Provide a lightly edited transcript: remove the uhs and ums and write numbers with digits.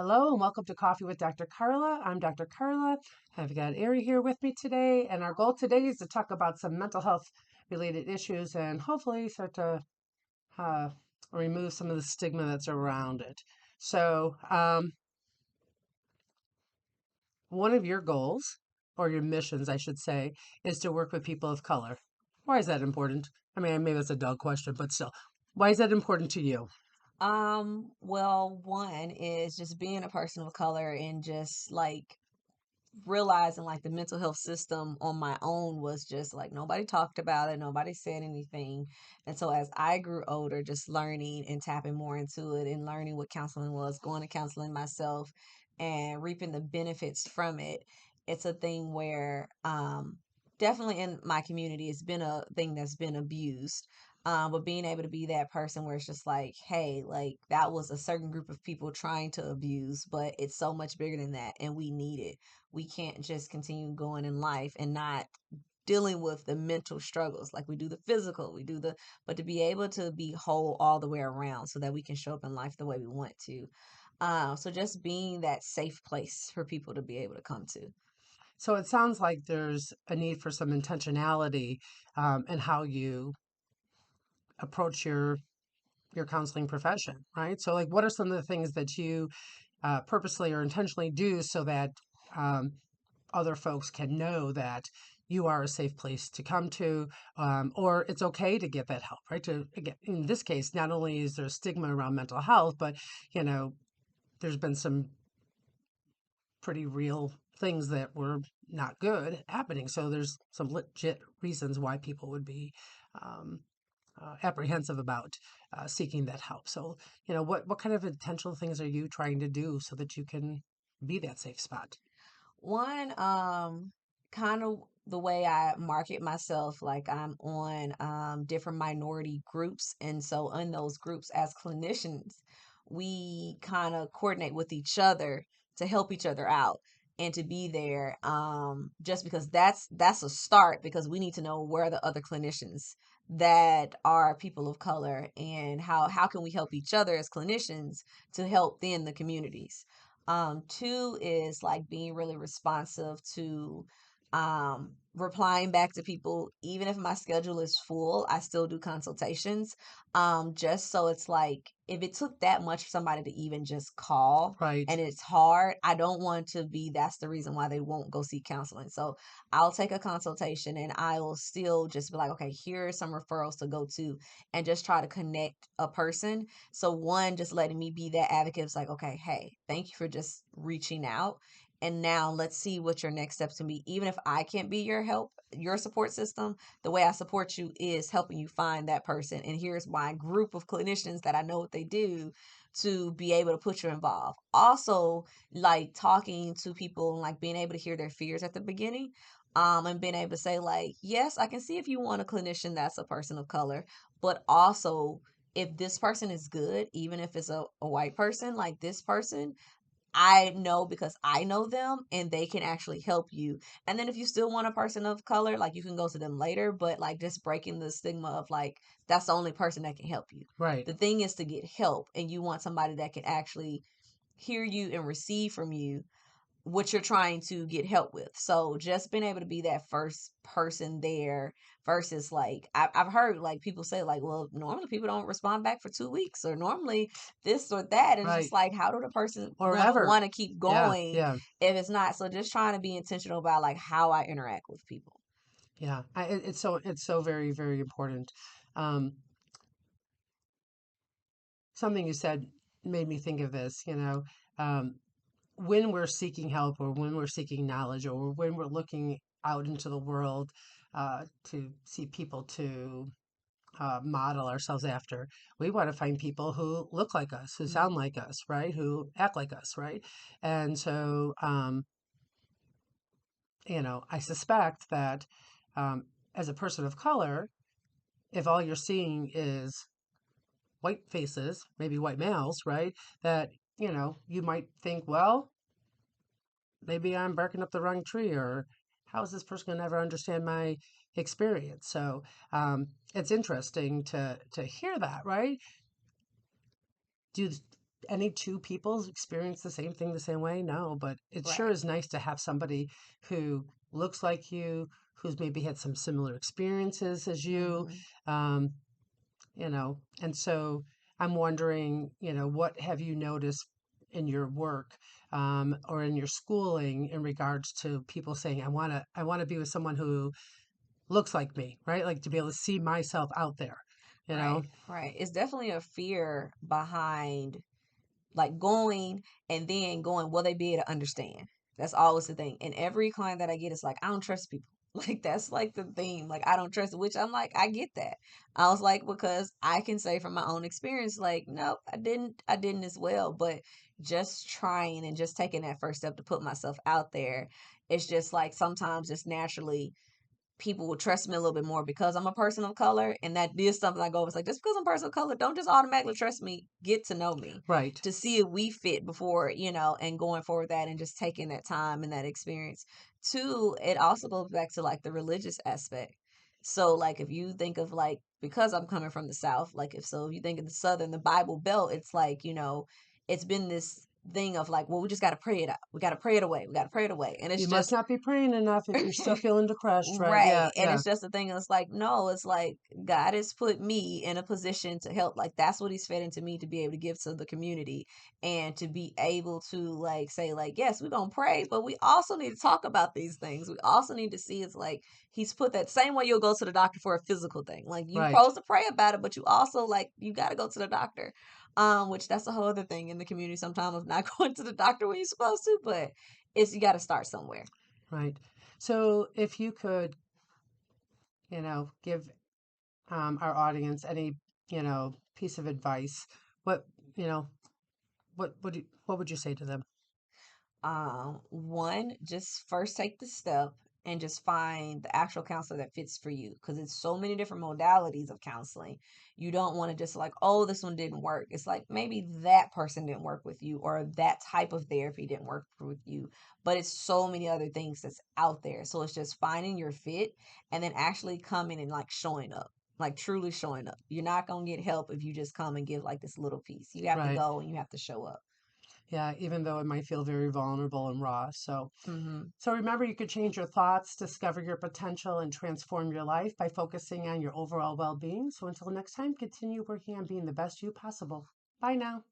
Hello and welcome to Coffee with Dr. Carla. I'm Dr. Carla. I've got Arrie here with me today, and our goal today is to talk about some mental health related issues and hopefully start to uh, remove some of the stigma that's around it. So, one of your goals, or your missions, I should say, is to work with people of color. Why is that important? I mean, maybe that's a dog question, but still, why is that important to you? Well, one is just being a person of color and just like realizing like the mental health system on my own was just like nobody talked about it, nobody said anything. And so as I grew older, just learning and tapping more into it and learning what counseling was, going to counseling myself and reaping the benefits from it, it's a thing where definitely in my community it's been a thing that's been abused. But being able to be that person where it's just like, hey, like that was a certain group of people trying to abuse, but it's so much bigger than that, and we need it. We can't just continue going in life and not dealing with the mental struggles like we do the physical, but to be able to be whole all the way around so that we can show up in life the way we want to. So just being that safe place for people to be able to come to. So it sounds like there's a need for some intentionality in how you approach your counseling profession, right? So, like, what are some of the things that you purposely or intentionally do so that um, other folks can know that you are a safe place to come to, or it's okay to get that help, right? To again, in this case, not only is there stigma around mental health, but you know, there's been some pretty real things that were not good happening. So there's some legit reasons why people would be um, apprehensive about seeking that help. So, what kind of intentional things are you trying to do so that you can be that safe spot? One, kind of the way I market myself, like I'm on different minority groups. And so in those groups as clinicians, we kind of coordinate with each other to help each other out and to be there. Just because that's a start because we need to know where are the other clinicians that are people of color and how can we help each other as clinicians to help then the communities. Two is like being really responsive to replying back to people, even if my schedule is full, I still do consultations. Just so it's like if it took that much for somebody to even just call Right. and it's hard, I don't want to be that's the reason why they won't go seek counseling. So I'll take a consultation and I will still just be like, okay, here are some referrals to go to and just try to connect a person. So one, just letting me be that advocate. It's like, okay, hey, thank you for just reaching out. And now let's see what your next steps can be. Even if I can't be your help, your support system, the way I support you is helping you find that person. And here's my group of clinicians that I know what they do to be able to put you involved. Also, like talking to people and like being able to hear their fears at the beginning. And being able to say, like, yes, I can see if you want a clinician that's a person of color, but also if this person is good, even if it's a white person, like this person, I know because I know them and they can actually help you. And then if you still want a person of color, like you can go to them later, but like just breaking the stigma of like that's the only person that can help you. Right. The thing is to get help and you want somebody that can actually hear you and receive from you what you're trying to get help with. So just being able to be that first person there versus like I've heard like people say like, well, normally people don't respond back for 2 weeks or normally this or that. And it's just Right. like, how do the person Or gonna ever. want to keep Yeah. going Yeah. if it's not? So just trying to be intentional about like how I interact with people. Yeah. It's so very, very important. Um, Something you said made me think of this. Um, when we're seeking help or when we're seeking knowledge or when we're looking out into the world to see people to model ourselves after, we want to find people who look like us, who sound Mhm. like us, right? Who act like us, right? And so, I suspect that as a person of color, if all you're seeing is white faces, maybe white males, right? That, you might think, well, maybe I'm barking up the wrong tree, or how is this person going to ever understand my experience? So it's interesting to hear that, right? Do any two people experience the same thing the same way? No, but it sure Right. is nice to have somebody who looks like you, who's maybe had some similar experiences as you, Hmm. um, and so I'm wondering, what have you noticed in your work, or in your schooling in regards to people saying, I want to be with someone who looks like me, right? Like to be able to see myself out there, you know? Right. Right. It's definitely a fear behind like going and then going, will they be able to understand? That's always the thing. And every client that I get is like, I don't trust people. Like that's like the theme. Like I don't trust, which I'm like, I get that. I was like, because I can say from my own experience, like, nope, I didn't as well. But just trying and just taking that first step to put myself out there, it's just like sometimes just naturally people will trust me a little bit more because I'm a person of color. And that is something I go, it's like, just because I'm a person of color, don't just automatically trust me. Get to know me Right, to see if we fit before, and going forward that and just taking that time and that experience. Two, it also goes back to like the religious aspect. So, like, if you think of like, because I'm coming from the South, like, if you think of the Southern, the Bible Belt, it's like, it's been this thing of like, well, we just got to pray it out. We got to pray it away. We got to pray it away. And it's you must just, not be praying enough if you're still feeling depressed, right? right. Yeah, And yeah, it's just a thing. It's like, no, it's like God has put me in a position to help. Like, that's what He's fed into me to be able to give to the community and to be able to, like, say, like, yes, we're going to pray, but we also need to talk about these things. We also need to see it's like He's put that same way you'll go to the doctor for a physical thing. Like, you right, supposed to pray about it, but you also, like, you got to go to the doctor. Which that's a whole other thing in the community sometimes of not going to the doctor when you're supposed to, but you got to start somewhere. right. So if you could, give our audience any, piece of advice, what, you know, what would you say to them? One, just first take the step and just find the actual counselor that fits for you because it's so many different modalities of counseling. You don't want to just like, oh, this one didn't work. It's like maybe that person didn't work with you or that type of therapy didn't work with you, but it's so many other things that's out there. So it's just finding your fit and then actually coming and like showing up. Like truly showing up. You're not gonna get help if you just come and give like this little piece. You have to Right. go and you have to show up. Yeah, even though it might feel very vulnerable and raw. So, Hmm. so remember, you could change your thoughts, discover your potential, and transform your life by focusing on your overall well-being. So until next time, continue working on being the best you possible. Bye now.